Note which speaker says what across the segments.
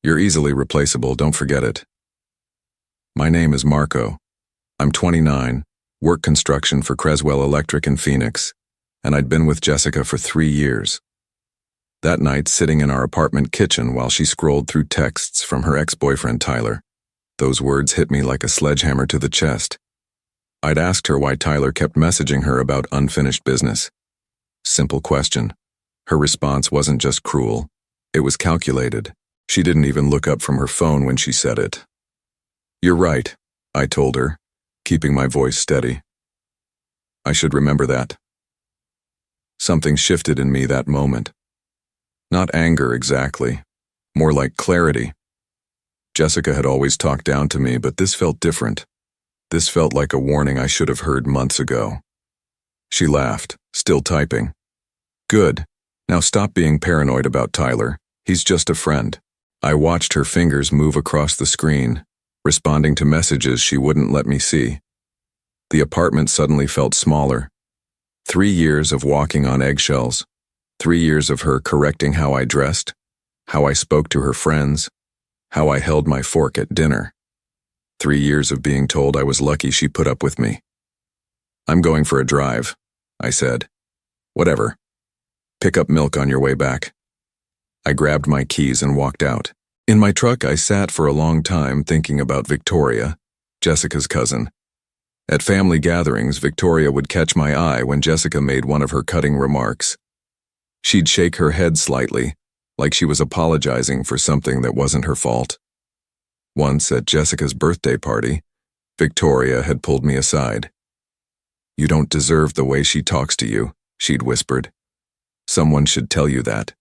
Speaker 1: You're easily replaceable, don't forget it. My name is Marco. I'm 29, work construction for Creswell Electric in Phoenix, and I'd been with Jessica for 3 years. That night, sitting in our apartment kitchen while she scrolled through texts from her ex-boyfriend Tyler, those words hit me like a sledgehammer to the chest. I'd asked her why Tyler kept messaging her about unfinished business. Simple question. Her response wasn't just cruel, it was calculated. She didn't even look up from her phone when she said it. "You're right," I told her, keeping my voice steady. I should remember that. Something shifted in me that moment. Not anger exactly, more like clarity. Jessica had always talked down to me, but this felt different. This felt like a warning I should have heard months ago. She laughed, still typing. "Good. Now stop being paranoid about Tyler. He's just a friend." I watched her fingers move across the screen, responding to messages she wouldn't let me see. The apartment suddenly felt smaller. 3 years of walking on eggshells. 3 years of her correcting how I dressed, how I spoke to her friends, how I held my fork at dinner. 3 years of being told I was lucky she put up with me. "I'm going for a drive," I said. "Whatever. Pick up milk on your way back." I grabbed my keys and walked out. In my truck, I sat for a long time thinking about Victoria, Jessica's cousin. At family gatherings, Victoria would catch my eye when Jessica made one of her cutting remarks. She'd shake her head slightly, like she was apologizing for something that wasn't her fault. Once, at Jessica's birthday party, Victoria had pulled me aside. "You don't deserve the way she talks to you," she'd whispered. "Someone should tell you that."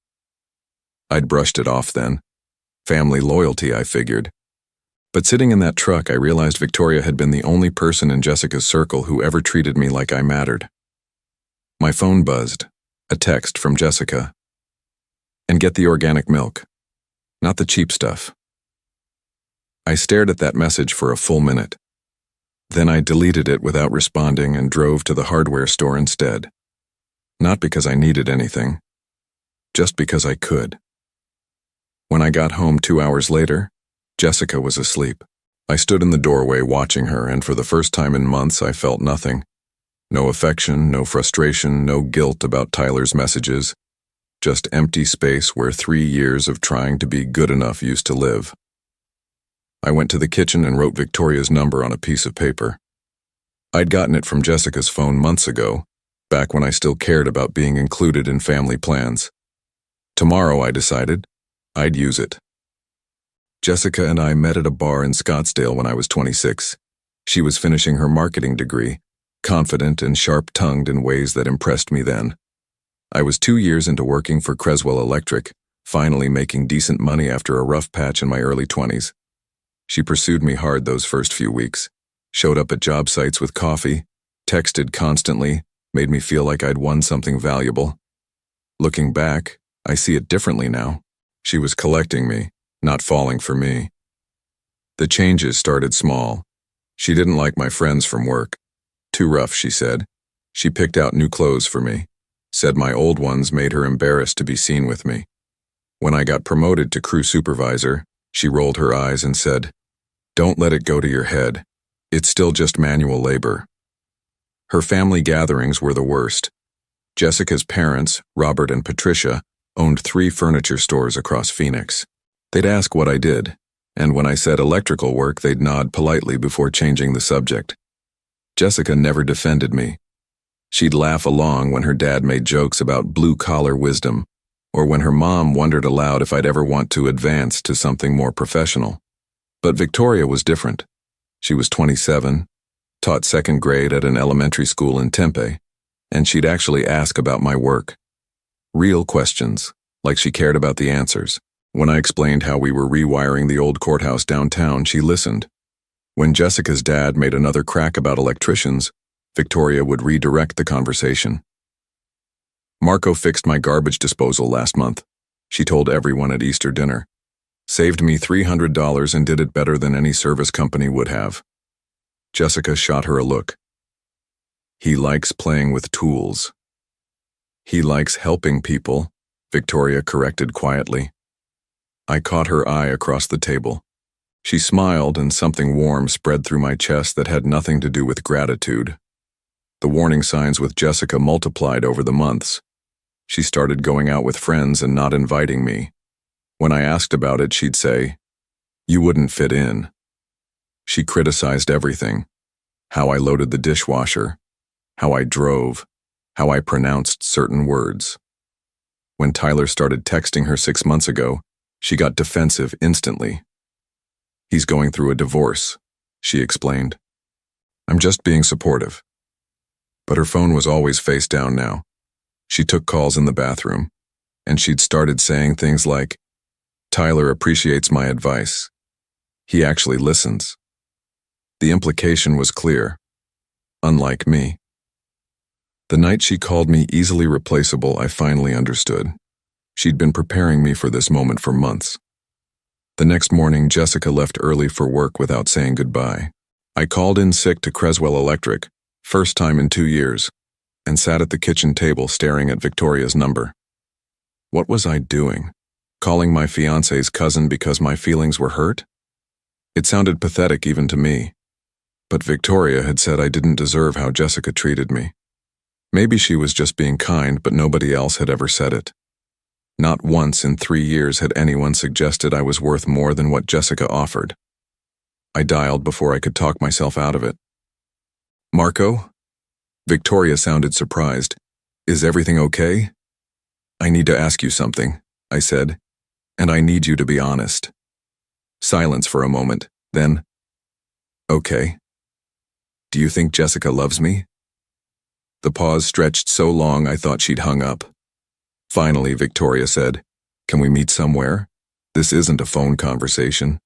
Speaker 1: I'd brushed it off then. Family loyalty, I figured. But sitting in that truck, I realized Victoria had been the only person in Jessica's circle who ever treated me like I mattered. My phone buzzed. A text from Jessica. "And get the organic milk. Not the cheap stuff." I stared at that message for a full minute. Then I deleted it without responding and drove to the hardware store instead. Not because I needed anything, just because I could. When I got home 2 hours later, Jessica was asleep. I stood in the doorway watching her, and for the first time in months I felt nothing. No affection, no frustration, no guilt about Tyler's messages. Just empty space where 3 years of trying to be good enough used to live. I went to the kitchen and wrote Victoria's number on a piece of paper. I'd gotten it from Jessica's phone months ago, back when I still cared about being included in family plans. Tomorrow, I decided, I'd use it. Jessica and I met at a bar in Scottsdale when I was 26. She was finishing her marketing degree, confident and sharp-tongued in ways that impressed me then. I was 2 years into working for Creswell Electric, finally making decent money after a rough patch in my early 20s. She pursued me hard those first few weeks, showed up at job sites with coffee, texted constantly, made me feel like I'd won something valuable. Looking back, I see it differently now. She was collecting me, not falling for me. The changes started small. She didn't like my friends from work. Too rough, she said. She picked out new clothes for me, said my old ones made her embarrassed to be seen with me. When I got promoted to crew supervisor, she rolled her eyes and said, "Don't let it go to your head. It's still just manual labor." Her family gatherings were the worst. Jessica's parents, Robert and Patricia, owned 3 furniture stores across Phoenix. They'd ask what I did, and when I said electrical work, they'd nod politely before changing the subject. Jessica never defended me. She'd laugh along when her dad made jokes about blue-collar wisdom, or when her mom wondered aloud if I'd ever want to advance to something more professional. But Victoria was different. She was 27, taught 2nd grade at an elementary school in Tempe, and she'd actually ask about my work. Real questions, like she cared about the answers. When I explained how we were rewiring the old courthouse downtown, she listened. When Jessica's dad made another crack about electricians, Victoria would redirect the conversation. "Marco fixed my garbage disposal last month," she told everyone at Easter dinner. "Saved me $300 and did it better than any service company would have." Jessica shot her a look. "He likes playing with tools." "He likes helping people," Victoria corrected quietly. I caught her eye across the table. She smiled and something warm spread through my chest that had nothing to do with gratitude. The warning signs with Jessica multiplied over the months. She started going out with friends and not inviting me. When I asked about it, she'd say, "You wouldn't fit in." She criticized everything. How I loaded the dishwasher, how I drove, how I pronounced certain words. When Tyler started texting her 6 months ago, she got defensive instantly. "He's going through a divorce," she explained. "I'm just being supportive." But her phone was always face down now. She took calls in the bathroom, and she'd started saying things like, "Tyler appreciates my advice. He actually listens." The implication was clear. Unlike me. The night she called me easily replaceable, I finally understood. She'd been preparing me for this moment for months. The next morning, Jessica left early for work without saying goodbye. I called in sick to Creswell Electric, first time in 2 years, and sat at the kitchen table staring at Victoria's number. What was I doing? Calling my fiancé's cousin because my feelings were hurt? It sounded pathetic even to me. But Victoria had said I didn't deserve how Jessica treated me. Maybe she was just being kind, but nobody else had ever said it. Not once in 3 years had anyone suggested I was worth more than what Jessica offered. I dialed before I could talk myself out of it. "Marco?" Victoria sounded surprised. "Is everything okay?" "I need to ask you something," I said, "and I need you to be honest." Silence for a moment, then, "Okay. Do you think Jessica loves me?" The pause stretched so long I thought she'd hung up. Finally, Victoria said, "Can we meet somewhere? This isn't a phone conversation."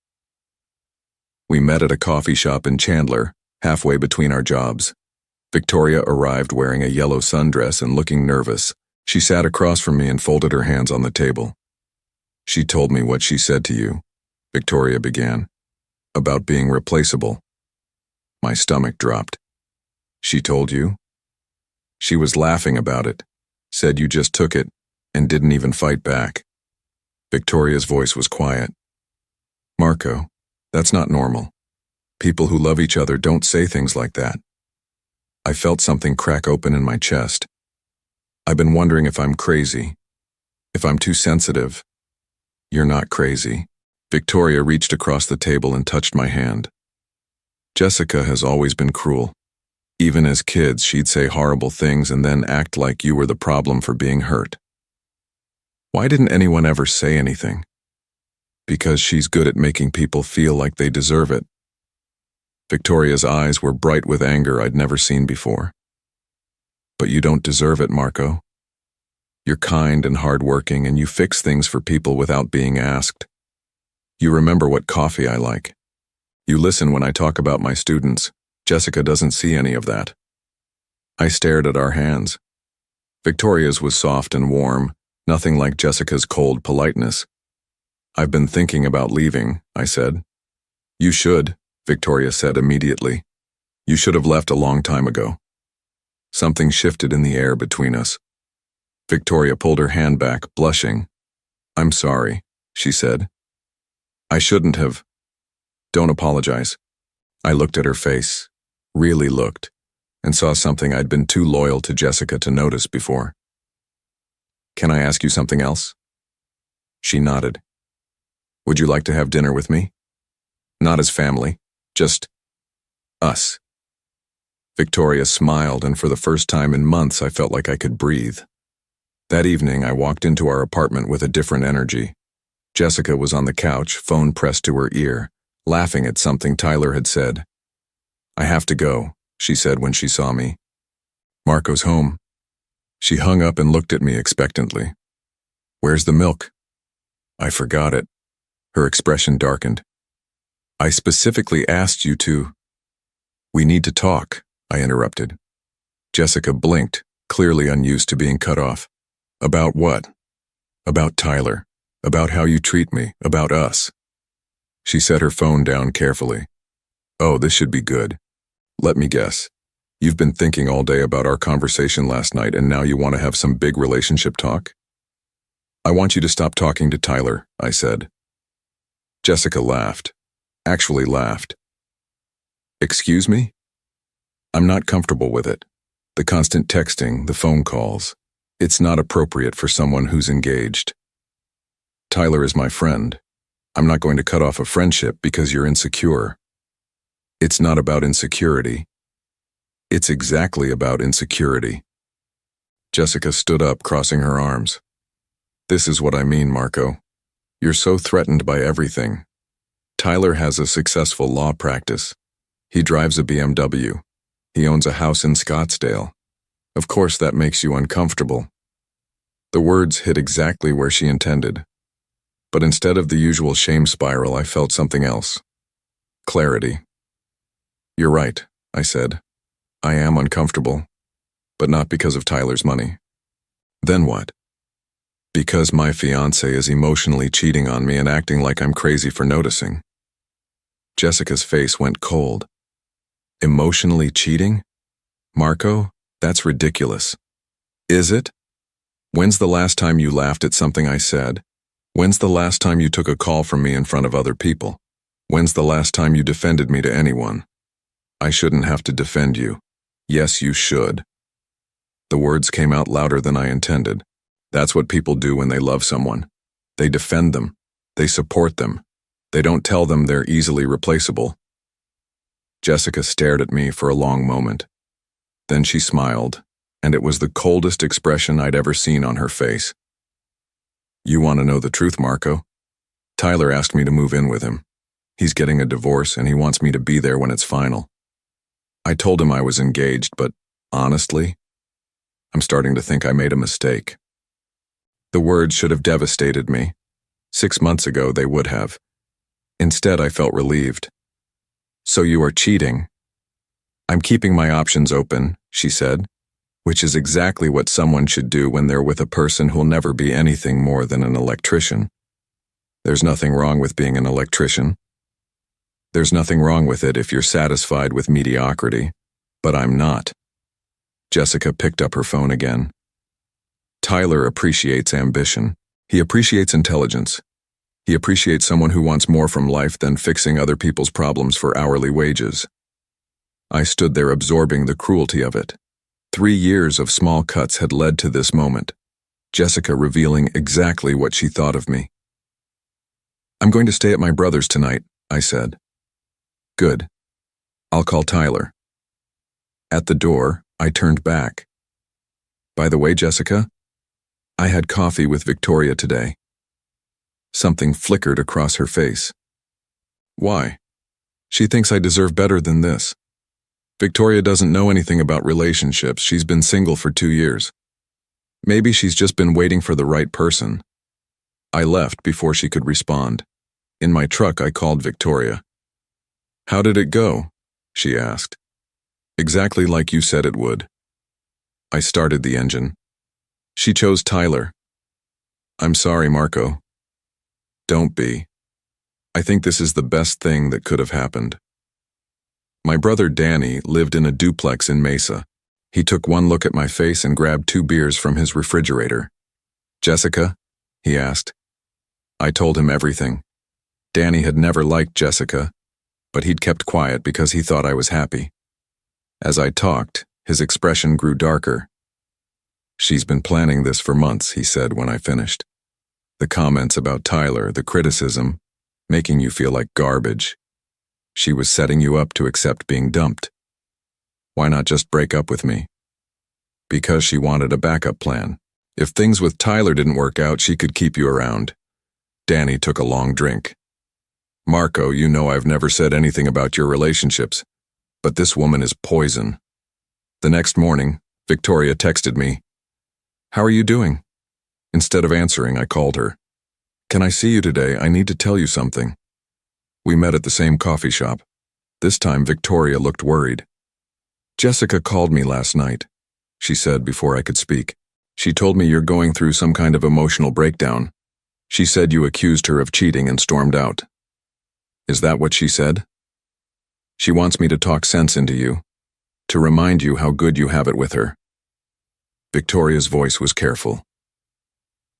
Speaker 1: We met at a coffee shop in Chandler, halfway between our jobs. Victoria arrived wearing a yellow sundress and looking nervous. She sat across from me and folded her hands on the table. "She told me what she said to you," Victoria began, "about being replaceable." My stomach dropped. "She told you?" "She was laughing about it, said you just took it, and didn't even fight back." Victoria's voice was quiet. "Marco, that's not normal. People who love each other don't say things like that." I felt something crack open in my chest. I've been wondering if I'm crazy, if I'm too sensitive. "You're not crazy." Victoria reached across the table and touched my hand. "Jessica has always been cruel. Even as kids, she'd say horrible things and then act like you were the problem for being hurt. Why didn't anyone ever say anything? Because she's good at making people feel like they deserve it." Victoria's eyes were bright with anger I'd never seen before. "But you don't deserve it, Marco. You're kind and hardworking, and you fix things for people without being asked. You remember what coffee I like. You listen when I talk about my students. Jessica doesn't see any of that." I stared at our hands. Victoria's was soft and warm, nothing like Jessica's cold politeness. "I've been thinking about leaving," I said. "You should," Victoria said immediately. "You should have left a long time ago." Something shifted in the air between us. Victoria pulled her hand back, blushing. "I'm sorry," she said. "I shouldn't have. Don't apologize." I looked at her face, really looked, and saw something I'd been too loyal to Jessica to notice before. "Can I ask you something else?" She nodded. "Would you like to have dinner with me? Not as family, just us." Victoria smiled, and for the first time in months I felt like I could breathe. That evening I walked into our apartment with a different energy. Jessica was on the couch, phone pressed to her ear, laughing at something Tyler had said. "I have to go," she said when she saw me. "Marco's home." She hung up and looked at me expectantly. "Where's the milk?" I forgot it. Her expression darkened. "I specifically asked you to—" "We need to talk," I interrupted. Jessica blinked, clearly unused to being cut off. "About what?" "About Tyler. About how you treat me. About us." She set her phone down carefully. "Oh, this should be good. Let me guess. You've been thinking all day about our conversation last night, and now you want to have some big relationship talk?" "I want you to stop talking to Tyler," I said. Jessica laughed. Actually laughed. Excuse me? I'm not comfortable with it. The constant texting, the phone calls. It's not appropriate for someone who's engaged. Tyler is my friend. I'm not going to cut off a friendship because you're insecure. It's not about insecurity. It's exactly about insecurity. Jessica stood up, crossing her arms. This is what I mean, Marco. You're so threatened by everything. Tyler has a successful law practice. He drives a BMW. He owns a house in Scottsdale. Of course that makes you uncomfortable. The words hit exactly where she intended. But instead of the usual shame spiral, I felt something else. Clarity. You're right, I said. I am uncomfortable, but not because of Tyler's money. Then what? Because my fiancé is emotionally cheating on me and acting like I'm crazy for noticing. Jessica's face went cold. Emotionally cheating? Marco, that's ridiculous. Is it? When's the last time you laughed at something I said? When's the last time you took a call from me in front of other people? When's the last time you defended me to anyone? I shouldn't have to defend you. Yes, you should. The words came out louder than I intended. That's what people do when they love someone. They defend them. They support them. They don't tell them they're easily replaceable. Jessica stared at me for a long moment. Then she smiled, and it was the coldest expression I'd ever seen on her face. You want to know the truth, Marco? Tyler asked me to move in with him. He's getting a divorce and he wants me to be there when it's final. I told him I was engaged, but honestly, I'm starting to think I made a mistake. The words should have devastated me. 6 months ago, they would have. Instead, I felt relieved. So you are cheating? I'm keeping my options open, she said, which is exactly what someone should do when they're with a person who'll never be anything more than an electrician. There's nothing wrong with being an electrician. There's nothing wrong with it if you're satisfied with mediocrity, but I'm not. Jessica picked up her phone again. Tyler appreciates ambition. He appreciates intelligence. He appreciates someone who wants more from life than fixing other people's problems for hourly wages. I stood there absorbing the cruelty of it. 3 years of small cuts had led to this moment, Jessica revealing exactly what she thought of me. I'm going to stay at my brother's tonight, I said. Good. I'll call Tyler. At the door, I turned back. By the way, Jessica, I had coffee with Victoria today. Something flickered across her face. Why? She thinks I deserve better than this. Victoria doesn't know anything about relationships. She's been single for 2 years. Maybe she's just been waiting for the right person. I left before she could respond. In my truck, I called Victoria. How did it go? She asked. Exactly like you said it would. I started the engine. She chose Tyler. I'm sorry, Marco. Don't be. I think this is the best thing that could have happened. My brother Danny lived in a duplex in Mesa. He took one look at my face and grabbed 2 beers from his refrigerator. Jessica? He asked. I told him everything. Danny had never liked Jessica, but he'd kept quiet because he thought I was happy. As I talked, his expression grew darker. She's been planning this for months, he said when I finished. The comments about Tyler, the criticism, making you feel like garbage. She was setting you up to accept being dumped. Why not just break up with me? Because she wanted a backup plan. If things with Tyler didn't work out, she could keep you around. Danny took a long drink. Marco, you know I've never said anything about your relationships, but this woman is poison. The next morning, Victoria texted me, How are you doing? Instead of answering, I called her. Can I see you today? I need to tell you something. We met at the same coffee shop. This time, Victoria looked worried. Jessica called me last night, she said before I could speak. She told me you're going through some kind of emotional breakdown. She said you accused her of cheating and stormed out. Is that what she said? She wants me to talk sense into you, to remind you how good you have it with her. Victoria's voice was careful.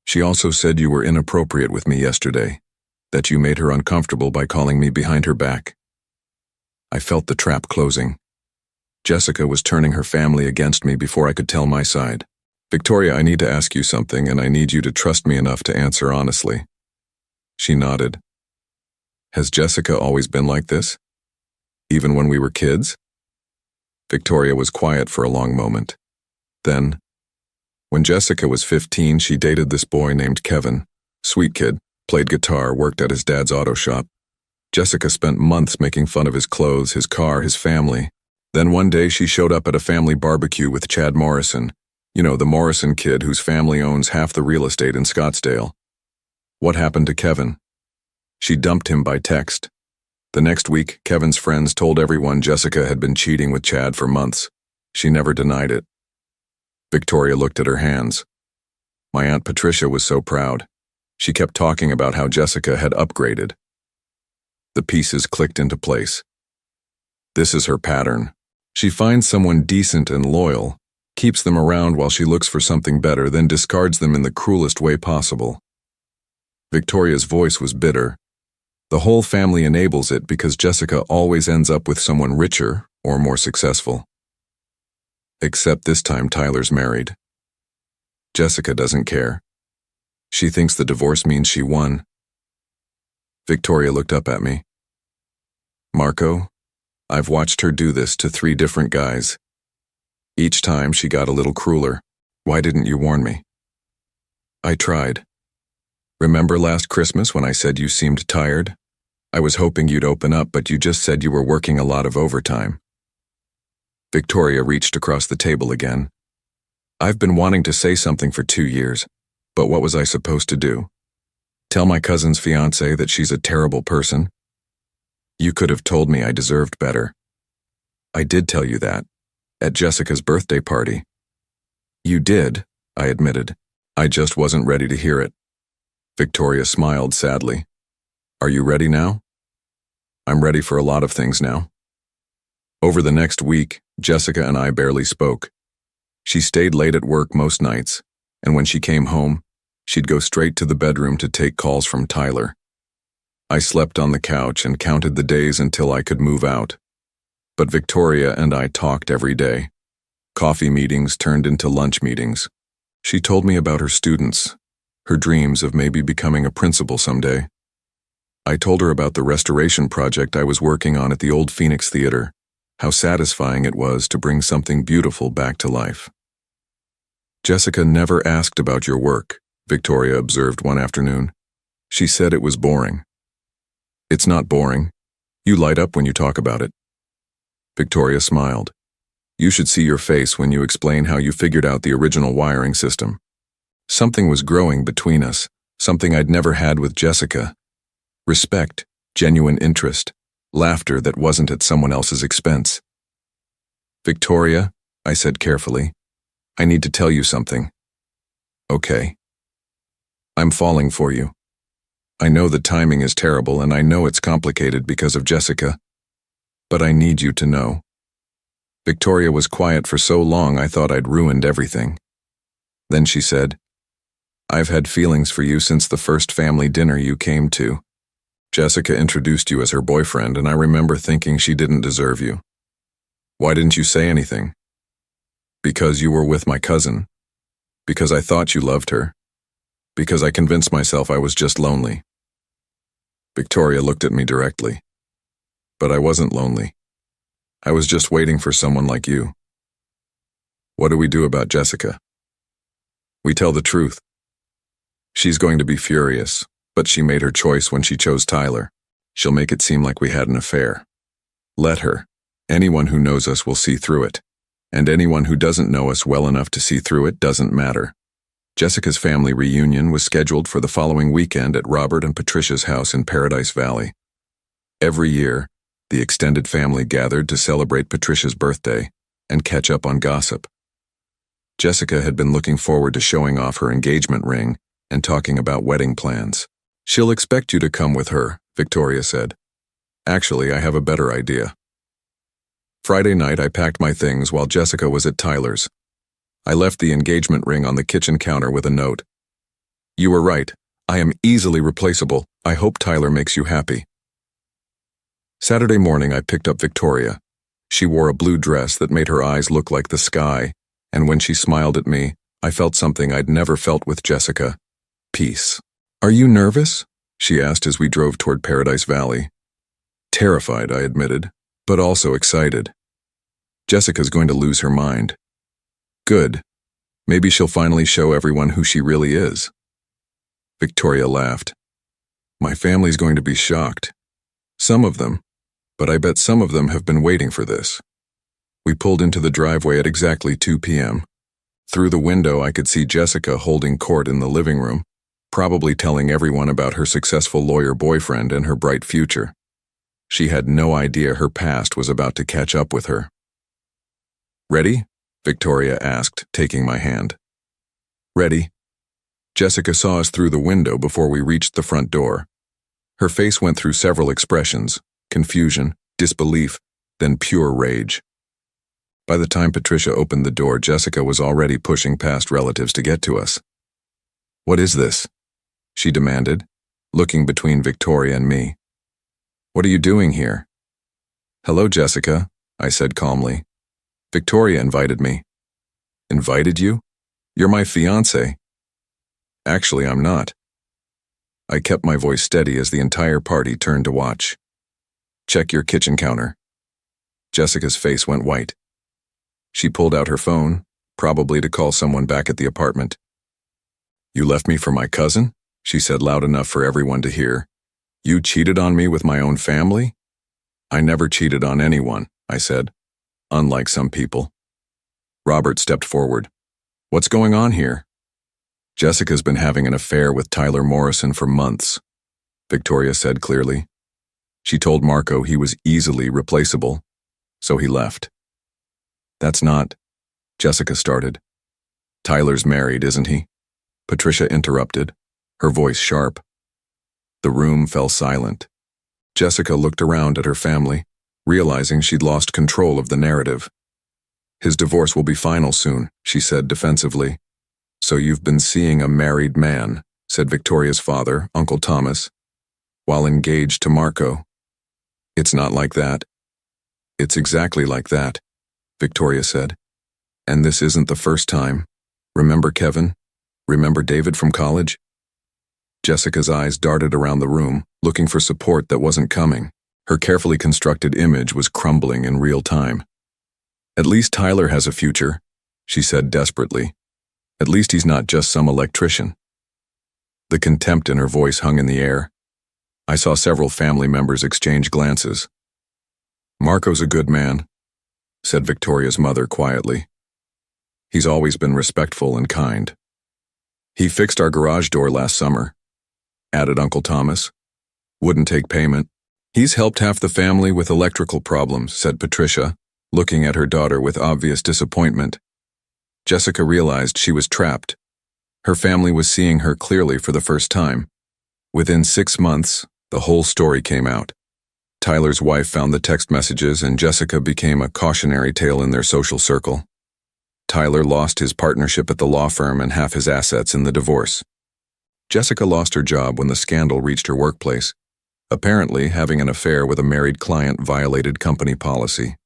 Speaker 1: She also said you were inappropriate with me yesterday. That you made her uncomfortable by calling me behind her back. I felt the trap closing. Jessica was turning her family against me before I could tell my side. Victoria, I need to ask you something, and I need you to trust me enough to answer honestly. She nodded. Has Jessica always been like this? Even when we were kids? Victoria was quiet for a long moment. Then, when Jessica was 15, she dated this boy named Kevin. Sweet kid, played guitar, worked at his dad's auto shop. Jessica spent months making fun of his clothes, his car, his family. Then one day she showed up at a family barbecue with Chad Morrison. You know, the Morrison kid whose family owns half the real estate in Scottsdale. What happened to Kevin? She dumped him by text. The next week, Kevin's friends told everyone Jessica had been cheating with Chad for months. She never denied it. Victoria looked at her hands. My Aunt Patricia was so proud. She kept talking about how Jessica had upgraded. The pieces clicked into place. This is her pattern. She finds someone decent and loyal, keeps them around while she looks for something better, then discards them in the cruelest way possible. Victoria's voice was bitter. The whole family enables it because Jessica always ends up with someone richer or more successful. Except this time Tyler's married. Jessica doesn't care. She thinks the divorce means she won. Victoria looked up at me. Marco, I've watched her do this to 3 different guys. Each time she got a little crueler. Why didn't you warn me? I tried. Remember last Christmas when I said you seemed tired? I was hoping you'd open up, but you just said you were working a lot of overtime. Victoria reached across the table again. I've been wanting to say something for 2 years, but what was I supposed to do? Tell my cousin's fiancée that she's a terrible person? You could have told me I deserved better. I did tell you that, at Jessica's birthday party. You did, I admitted. I just wasn't ready to hear it. Victoria smiled sadly. Are you ready now? I'm ready for a lot of things now. Over the next week, Jessica and I barely spoke. She stayed late at work most nights, and when she came home, she'd go straight to the bedroom to take calls from Tyler. I slept on the couch and counted the days until I could move out. But Victoria and I talked every day. Coffee meetings turned into lunch meetings. She told me about her students, her dreams of maybe becoming a principal someday. I told her about the restoration project I was working on at the old Phoenix Theater, how satisfying it was to bring something beautiful back to life. Jessica never asked about your work, Victoria observed one afternoon. She said it was boring. It's not boring. You light up when you talk about it. Victoria smiled. You should see your face when you explain how you figured out the original wiring system. Something was growing between us, something I'd never had with Jessica. Respect, genuine interest, laughter that wasn't at someone else's expense. Victoria, I said carefully, I need to tell you something. Okay. I'm falling for you. I know the timing is terrible and I know it's complicated because of Jessica. But I need you to know. Victoria was quiet for so long I thought I'd ruined everything. Then she said, I've had feelings for you since the first family dinner you came to. Jessica introduced you as her boyfriend and I remember thinking she didn't deserve you. Why didn't you say anything? Because you were with my cousin. Because I thought you loved her. Because I convinced myself I was just lonely. Victoria looked at me directly. But I wasn't lonely. I was just waiting for someone like you. What do we do about Jessica? We tell the truth. She's going to be furious, but she made her choice when she chose Tyler. She'll make it seem like we had an affair. Let her. Anyone who knows us will see through it. And anyone who doesn't know us well enough to see through it doesn't matter. Jessica's family reunion was scheduled for the following weekend at Robert and Patricia's house in Paradise Valley. Every year, the extended family gathered to celebrate Patricia's birthday and catch up on gossip. Jessica had been looking forward to showing off her engagement ring and talking about wedding plans. She'll expect you to come with her, Victoria said. Actually, I have a better idea. Friday night, I packed my things while Jessica was at Tyler's. I left the engagement ring on the kitchen counter with a note. You were right. I am easily replaceable. I hope Tyler makes you happy. Saturday morning, I picked up Victoria. She wore a blue dress that made her eyes look like the sky, and when she smiled at me, I felt something I'd never felt with Jessica. Peace. Are you nervous? She asked as we drove toward Paradise Valley. Terrified, I admitted, but also excited. Jessica's going to lose her mind. Good. Maybe she'll finally show everyone who she really is. Victoria laughed. My family's going to be shocked. Some of them, but I bet some of them have been waiting for this. We pulled into the driveway at exactly 2 p.m. Through the window, I could see Jessica holding court in the living room, probably telling everyone about her successful lawyer boyfriend and her bright future. She had no idea her past was about to catch up with her. Ready? Victoria asked, taking my hand. Ready. Jessica saw us through the window before we reached the front door. Her face went through several expressions: confusion, disbelief, then pure rage. By the time Patricia opened the door, Jessica was already pushing past relatives to get to us. What is this? She demanded, looking between Victoria and me. What are you doing here? Hello, Jessica, I said calmly. Victoria invited me. Invited you? You're my fiancé. Actually, I'm not. I kept my voice steady as the entire party turned to watch. Check your kitchen counter. Jessica's face went white. She pulled out her phone, probably to call someone back at the apartment. You left me for my cousin? She said loud enough for everyone to hear. You cheated on me with my own family? I never cheated on anyone, I said, unlike some people. Robert stepped forward. What's going on here? Jessica's been having an affair with Tyler Morrison for months, Victoria said clearly. She told Marco he was easily replaceable, so he left. That's not, Jessica started. Tyler's married, isn't he? Patricia interrupted, her voice sharp. The room fell silent. Jessica looked around at her family, realizing she'd lost control of the narrative. His divorce will be final soon, she said defensively. So you've been seeing a married man, said Victoria's father, Uncle Thomas, while engaged to Marco. It's not like that. It's exactly like that, Victoria said. And this isn't the first time. Remember Kevin? Remember David from college? Jessica's eyes darted around the room, looking for support that wasn't coming. Her carefully constructed image was crumbling in real time. At least Tyler has a future, she said desperately. At least he's not just some electrician. The contempt in her voice hung in the air. I saw several family members exchange glances. Marco's a good man, said Victoria's mother quietly. He's always been respectful and kind. He fixed our garage door last summer, added Uncle Thomas. Wouldn't take payment. He's helped half the family with electrical problems, said Patricia, looking at her daughter with obvious disappointment. Jessica realized she was trapped. Her family was seeing her clearly for the first time. Within 6 months, the whole story came out. Tyler's wife found the text messages and Jessica became a cautionary tale in their social circle. Tyler lost his partnership at the law firm and half his assets in the divorce. Jessica lost her job when the scandal reached her workplace. Apparently, having an affair with a married client violated company policy.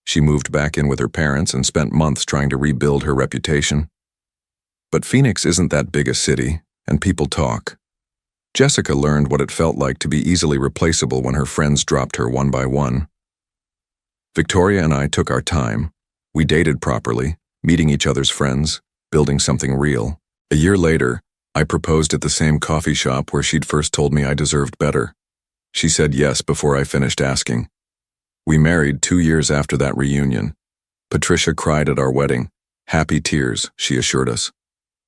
Speaker 1: She moved back in with her parents and spent months trying to rebuild her reputation. But Phoenix isn't that big a city, and people talk. Jessica learned what it felt like to be easily replaceable when her friends dropped her one by one. Victoria and I took our time. We dated properly, meeting each other's friends, building something real. A year later, I proposed at the same coffee shop where she'd first told me I deserved better. She said yes before I finished asking. We married 2 years after that reunion. Patricia cried at our wedding. Happy tears, she assured us.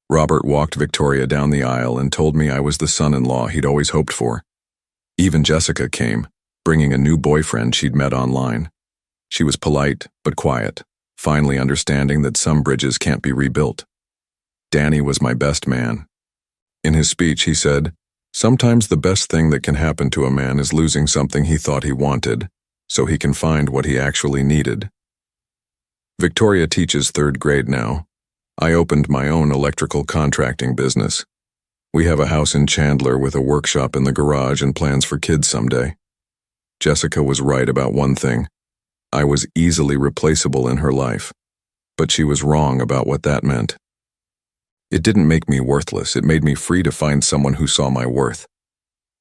Speaker 1: Robert walked Victoria down the aisle and told me I was the son-in-law he'd always hoped for. Even Jessica came, bringing a new boyfriend she'd met online. She was polite but quiet, finally understanding that some bridges can't be rebuilt. Danny was my best man. In his speech, he said, "Sometimes the best thing that can happen to a man is losing something he thought he wanted, so he can find what he actually needed." Victoria teaches 3rd grade now. I opened my own electrical contracting business. We have a house in Chandler with a workshop in the garage and plans for kids someday. Jessica was right about one thing. I was easily replaceable in her life, but she was wrong about what that meant. It didn't make me worthless, it made me free to find someone who saw my worth.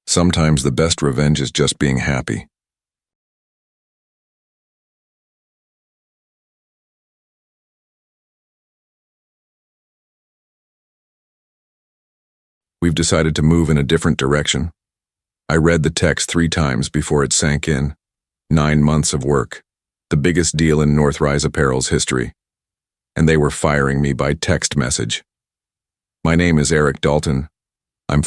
Speaker 1: Sometimes the best revenge is just being happy. We've decided to move in a different direction. I read the text 3 times before it sank in. 9 months of work, the biggest deal in Northrise Apparel's history. And they were firing me by text message. My name is Eric Dalton. I'm